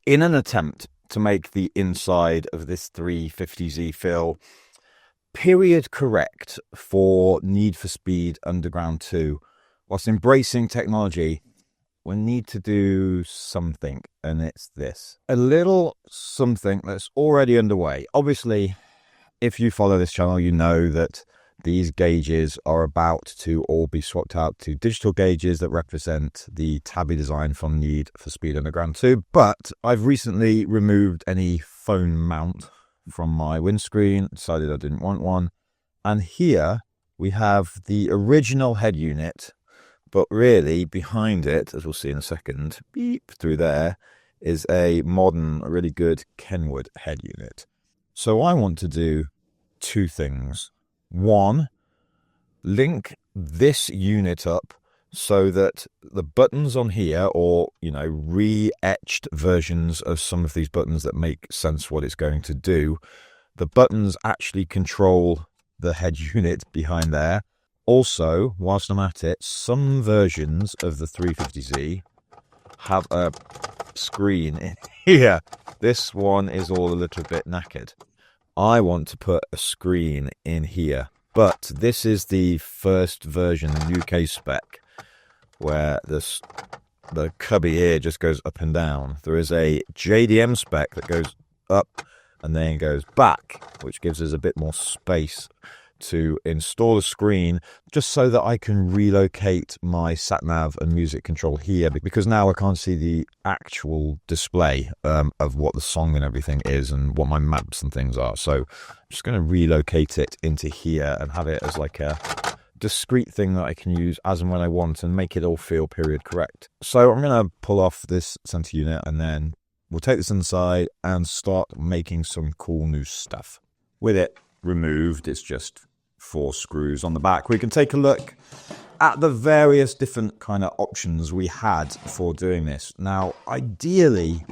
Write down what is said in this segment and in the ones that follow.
in an attempt to make the inside of this 350Z feel period correct for Need for Speed Underground 2, whilst embracing technology, we need to do something, and it's this. A little something that's already underway. Obviously, if you follow this channel, you know that these gauges are about to all be swapped out to digital gauges that represent the tabby design from Need for Speed Underground 2. But I've recently removed any phone mount from my windscreen, decided I didn't want one. And here we have the original head unit, but really behind it, as we'll see in a second, beep through there, is a modern, really good Kenwood head unit. So I want to do two things. One, link this unit up so that the buttons on here, or, you know, re-etched versions of some of these buttons that make sense what it's going to do, the buttons actually control the head unit behind there. Also, whilst I'm at it, some versions of the 350Z have a screen in here. This one is all a little bit knackered. I want to put a screen in here, but this is the first version, UK spec, where the cubby here just goes up and down. There is a JDM spec that goes up and then goes back, which gives us a bit more space to install a screen, just so that I can relocate my sat-nav and music control here, because now I can't see the actual display of what the song and everything is and what my maps and things are. So I'm just going to relocate it into here and have it as like a discrete thing that I can use as and when I want and make it all feel period correct. So I'm going to pull off this center unit, and then we'll take this inside and start making some cool new stuff. With it removed, it's just 4 screws on the back. We can take a look at the various different kind of options we had for doing this. Now, ideally,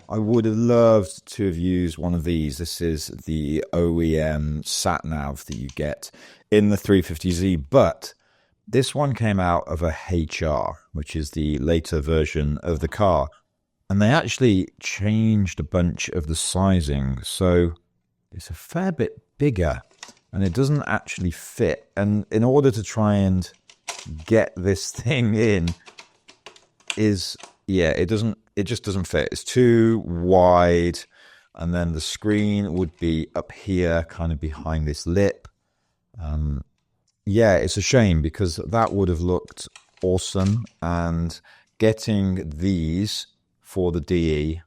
I would have loved to have used one of these. This is the OEM sat-nav that you get in the 350Z, but this one came out of a HR, which is the later version of the car. And they actually changed a bunch of the sizing, so it's a fair bit bigger. And it doesn't actually fit. And in order to try and get this thing in it just doesn't fit. It's too wide. And then the screen would be up here, kind of behind this lip. It's a shame, because that would have looked awesome. And getting these for the DE,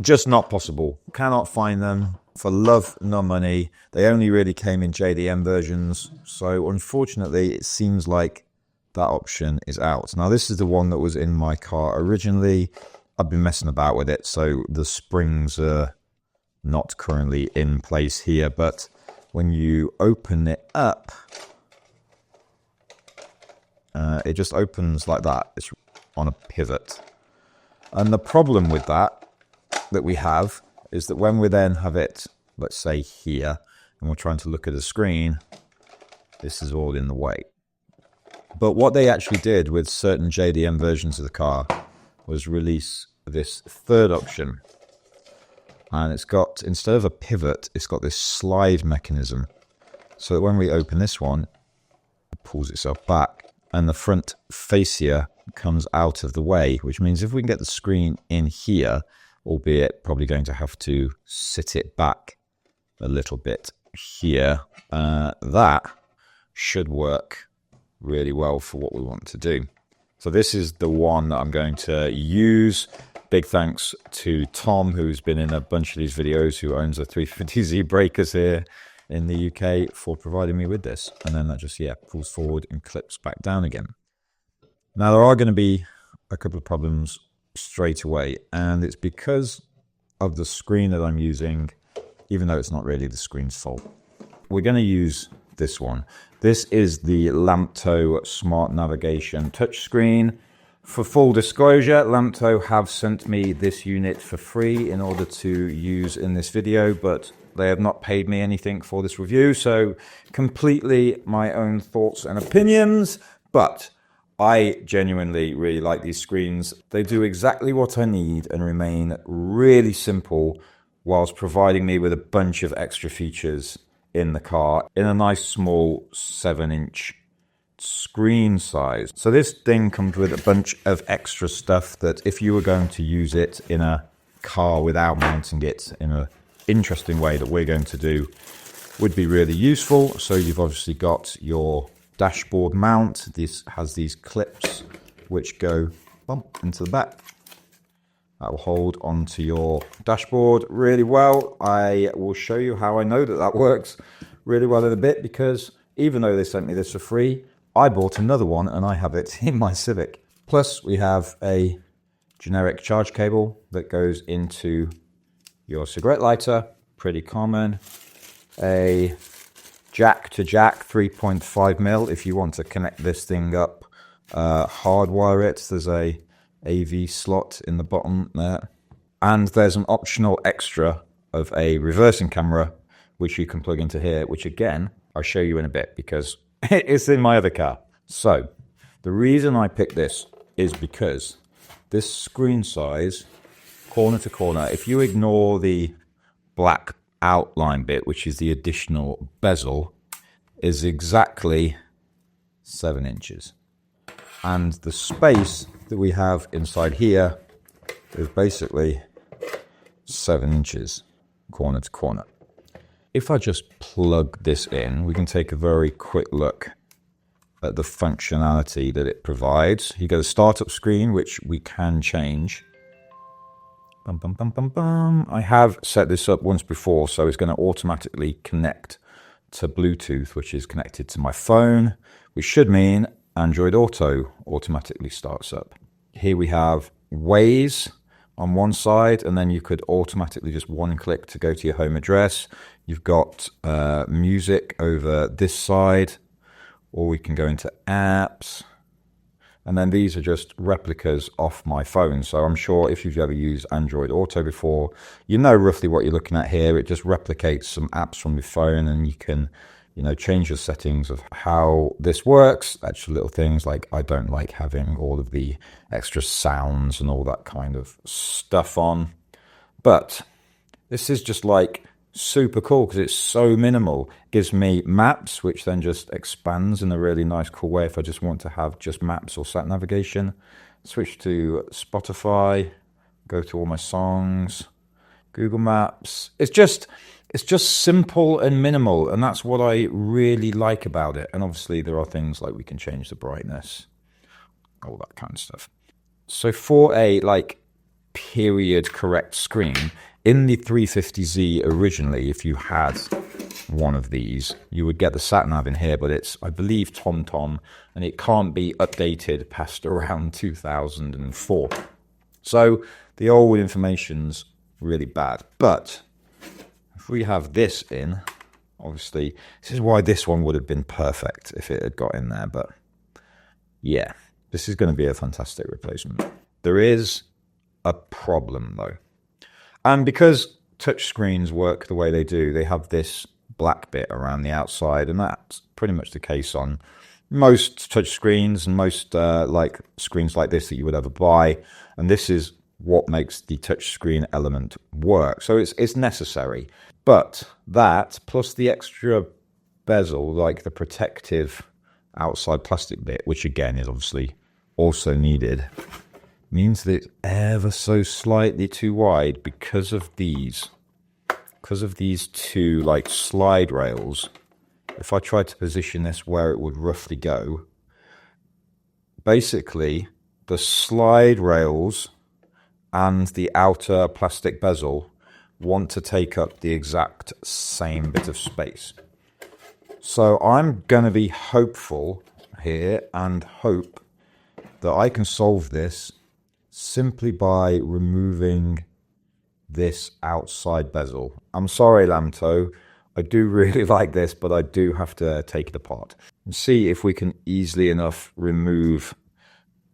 just not possible. Cannot find them. For love nor money. They only really came in JDM versions, so unfortunately it seems like that option is out. Now this is the one that was in my car originally. I've been messing about with it, so the springs are not currently in place here, but when you open it up, it just opens like that. It's on a pivot. And the problem with that we have is that when we then have it, let's say here, and we're trying to look at a screen, this is all in the way. But what they actually did with certain JDM versions of the car was release this third option. And it's got, instead of a pivot, it's got this slide mechanism. So that when we open this one, it pulls itself back, and the front fascia comes out of the way, which means if we can get the screen in here, albeit probably going to have to sit it back a little bit here, that should work really well for what we want to do. So this is the one that I'm going to use. Big thanks to Tom, who's been in a bunch of these videos, who owns a 350Z Breakers here in the UK, for providing me with this. And then that just, pulls forward and clips back down again. Now there are going to be a couple of problems straight away, and it's because of the screen that I'm using, even though it's not really the screen's fault. We're going to use this one. This is the Lamtto Smart Navigation touchscreen. For full disclosure, Lamtto have sent me this unit for free in order to use in this video, but they have not paid me anything for this review, so completely my own thoughts and opinions. But I genuinely really like these screens. They do exactly what I need and remain really simple whilst providing me with a bunch of extra features in the car in a nice small 7-inch screen size. So this thing comes with a bunch of extra stuff that if you were going to use it in a car without mounting it in an interesting way that we're going to do would be really useful. So you've obviously got your dashboard mount. This has these clips which go bump into the back. That will hold onto your dashboard really well. I will show you how I know that that works really well in a bit, because even though they sent me this for free, I bought another one and I have it in my Civic. Plus we have a generic charge cable that goes into your cigarette lighter, pretty common. A jack to jack 3.5mm if you want to connect this thing up, hardwire it. There's a AV slot in the bottom there, and there's an optional extra of a reversing camera which you can plug into here, which again I'll show you in a bit because it's in my other car. So the reason I picked this is because this screen size, corner to corner, if you ignore the black outline bit, which is the additional bezel, is exactly 7 inches. And the space that we have inside here is basically 7 inches corner to corner. If I just plug this in, we can take a very quick look at the functionality that it provides. You get a startup screen, which we can change. Bum, bum, bum, bum, bum. I have set this up once before, so it's going to automatically connect to Bluetooth, which is connected to my phone, which should mean Android Auto automatically starts up. Here we have Waze on one side, and then you could automatically just one click to go to your home address. You've got music over this side, or we can go into apps. And then these are just replicas off my phone. So I'm sure if you've ever used Android Auto before, you know roughly what you're looking at here. It just replicates some apps from your phone, and you can, change your settings of how this works. Actual little things like I don't like having all of the extra sounds and all that kind of stuff on. But this is just like super cool because it's so minimal. It gives me maps, which then just expands in a really nice, cool way. If I just want to have just maps or sat navigation, switch to Spotify, go to all my songs, Google Maps. It's just simple and minimal, and that's what I really like about it. And obviously there are things like we can change the brightness, all that kind of stuff. So for a period correct screen, in the 350Z originally, if you had one of these, you would get the sat-nav in here, but it's, I believe, TomTom, and it can't be updated past around 2004. So the old information's really bad. But if we have this in, obviously, this is why this one would have been perfect if it had got in there. But yeah, this is going to be a fantastic replacement. There is a problem, though. And because touchscreens work the way they do, they have this black bit around the outside, and that's pretty much the case on most touchscreens and most screens like this that you would ever buy. And this is what makes the touchscreen element work. So it's necessary. But that, plus the extra bezel, like the protective outside plastic bit, which again is obviously also needed, means that it's ever so slightly too wide because of these two slide rails. If I tried to position this where it would roughly go, basically the slide rails and the outer plastic bezel want to take up the exact same bit of space. So I'm going to be hopeful here and hope that I can solve this simply by removing this outside bezel. I'm sorry, Lamtto. I do really like this, but I do have to take it apart and see if we can easily enough remove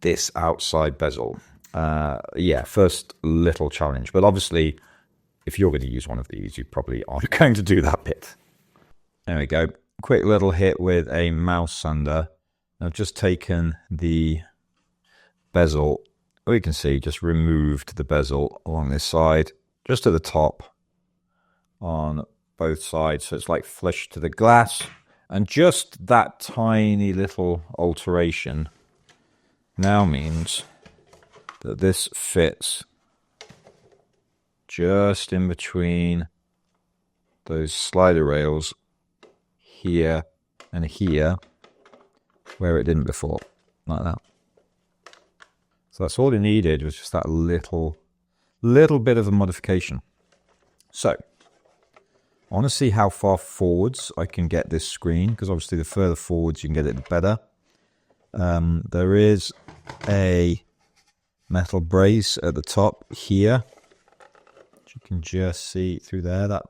this outside bezel. Yeah, first little challenge. But obviously, if you're going to use one of these, you probably aren't going to do that bit. There we go. Quick little hit with a mouse sander. I've just taken the bezel, you can see, just removed the bezel along this side, just at the top on both sides, so it's like flush to the glass. And just that tiny little alteration now means that this fits just in between those slider rails here and here, where it didn't before, like that. So that's all it needed, was just that little bit of a modification. So I want to see how far forwards I can get this screen, because obviously the further forwards you can get it, the better. There is a metal brace at the top here, which you can just see through there, that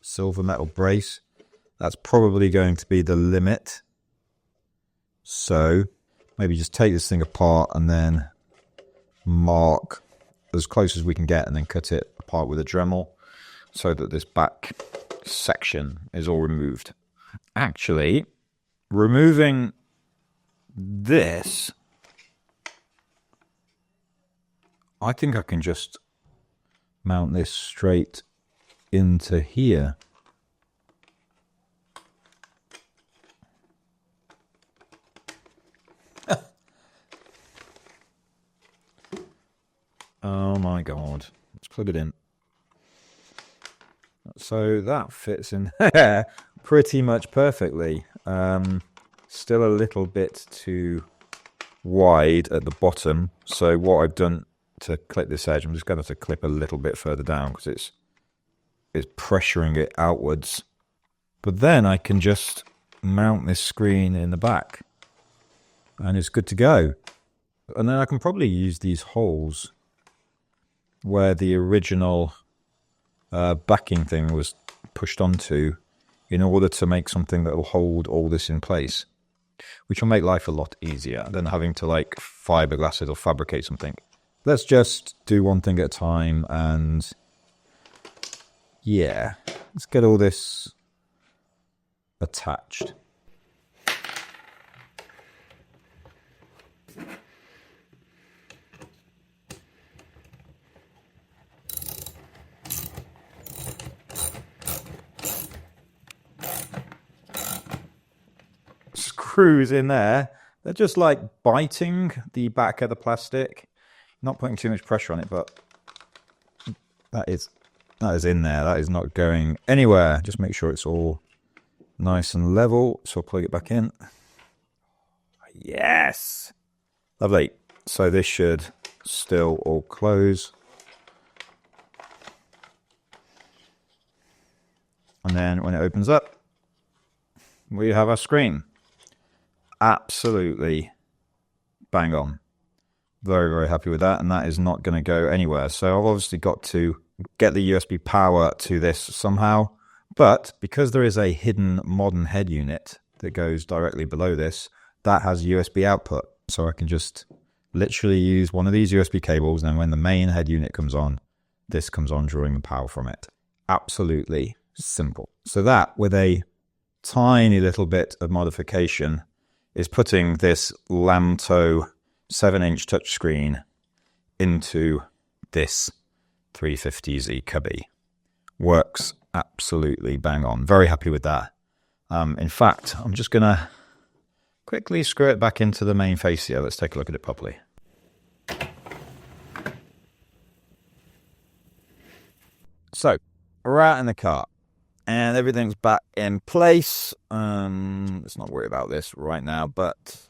silver metal brace. That's probably going to be the limit. So maybe just take this thing apart and then mark as close as we can get, and then cut it apart with a Dremel so that this back section is all removed. Actually, removing this, I think I can just mount this straight into here. Oh my god. Let's plug it in. So that fits in there pretty much perfectly. Still a little bit too wide at the bottom. So what I've done to clip this edge, I'm just going to have to clip a little bit further down because it's pressuring it outwards. But then I can just mount this screen in the back and it's good to go. And then I can probably use these holes where the original backing thing was pushed onto in order to make something that will hold all this in place, which will make life a lot easier than having to like fiberglass it or fabricate something. Let's just do one thing at a time, and yeah, let's get all this attached. Screws in there, they're just like biting the back of the plastic, not putting too much pressure on it, but that is in there. That is not going anywhere. Just make sure it's all nice and level. So I'll plug it back in. Yes, lovely. So this should still all close, and then when it opens up, we have our screen. Absolutely bang on. Very, very happy with that, and that is not going to go anywhere. So I've obviously got to get the USB power to this somehow, but because there is a hidden modern head unit that goes directly below this, that has USB output. So I can just literally use one of these USB cables, and then when the main head unit comes on, this comes on drawing the power from it. Absolutely simple. So that, with a tiny little bit of modification, is putting this Lamtto 7-inch touchscreen into this 350Z cubby. Works absolutely bang on. Very happy with that. In fact, I'm just going to quickly screw it back into the main face here. Let's take a look at it properly. So, we're out in the car, and everything's back in place. Let's not worry about this right now, but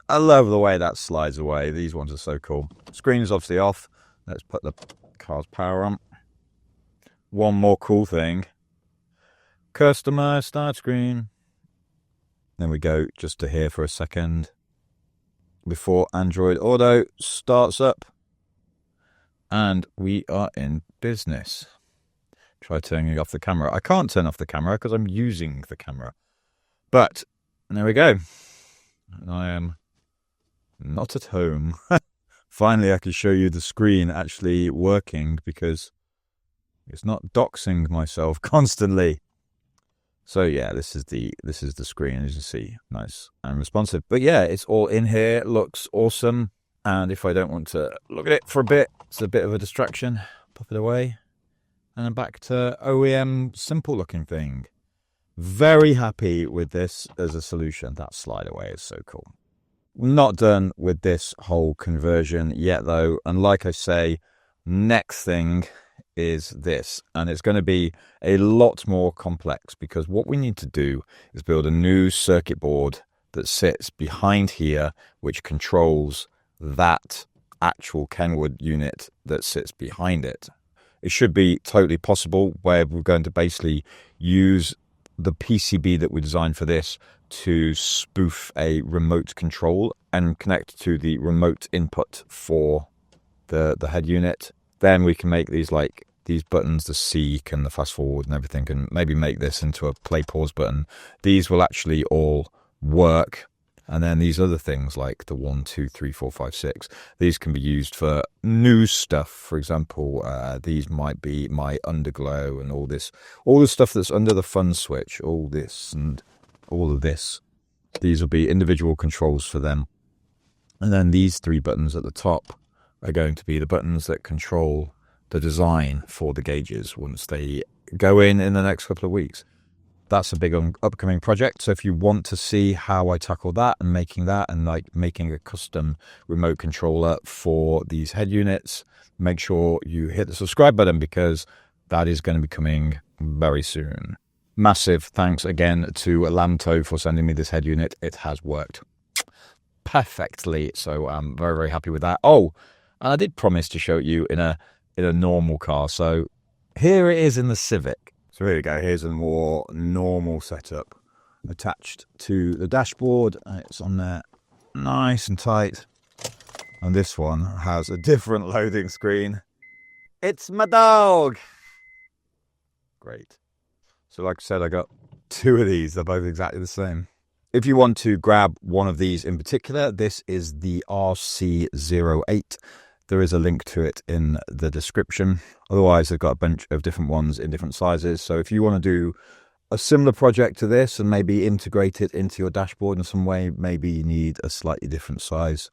I love the way that slides away. These ones are so cool. Screen is obviously off. Let's put the car's power on. One more cool thing. Customize start screen. Then we go just to here for a second before Android Auto starts up. And we are in business. Try turning off the camera. I can't turn off the camera because I'm using the camera. But there we go. I am not at home. Finally, I can show you the screen actually working because it's not doxing myself constantly. So yeah, this is the screen, as you see, nice and responsive. But yeah, it's all in here, looks awesome. And if I don't want to look at it for a bit, it's a bit of a distraction, pop it away. And then back to OEM simple looking thing. Very happy with this as a solution. That slide away is so cool. Not done with this whole conversion yet though. And like I say, next thing is this. And it's going to be a lot more complex because what we need to do is build a new circuit board that sits behind here, which controls that actual Kenwood unit that sits behind it. It should be totally possible where we're going to basically use the PCB that we designed for this to spoof a remote control and connect to the remote input for the head unit. Then we can make these like these buttons, the seek and the fast forward and everything, and maybe make this into a play pause button. These will actually all work. And then these other things like the 1, 2, 3, 4, 5, 6, these can be used for new stuff. For example, these might be my underglow and all the stuff that's under the fun switch, all this and all of this. These will be individual controls for them. And then these 3 buttons at the top are going to be the buttons that control the design for the gauges once they go in the next couple of weeks. That's a big upcoming project. So if you want to see how I tackle that and making a custom remote controller for these head units, make sure you hit the subscribe button because that is going to be coming very soon. Massive thanks again to Lamtto for sending me this head unit. It has worked perfectly. So I'm very, very happy with that. Oh, and I did promise to show you in a normal car. So here it is in the Civic. So here we go, here's a more normal setup attached to the dashboard. It's on there nice and tight. And this one has a different loading screen. It's my dog! Great. So like I said, I got 2 of these, they're both exactly the same. If you want to grab one of these in particular, this is the RC08. There is a link to it in the description. Otherwise, they've got a bunch of different ones in different sizes. So if you want to do a similar project to this and maybe integrate it into your dashboard in some way, maybe you need a slightly different size.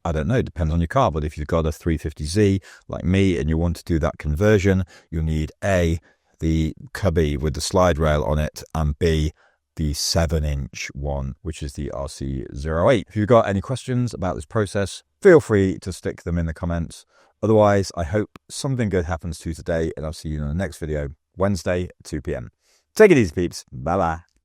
I don't know, it depends on your car. But if you've got a 350Z like me and you want to do that conversion, you'll need A, the cubby with the slide rail on it, and B, the 7-inch one, which is the RC08. If you've got any questions about this process, feel free to stick them in the comments. Otherwise, I hope something good happens to you today, and I'll see you in the next video, Wednesday, 2 p.m. Take it easy, peeps. Bye-bye.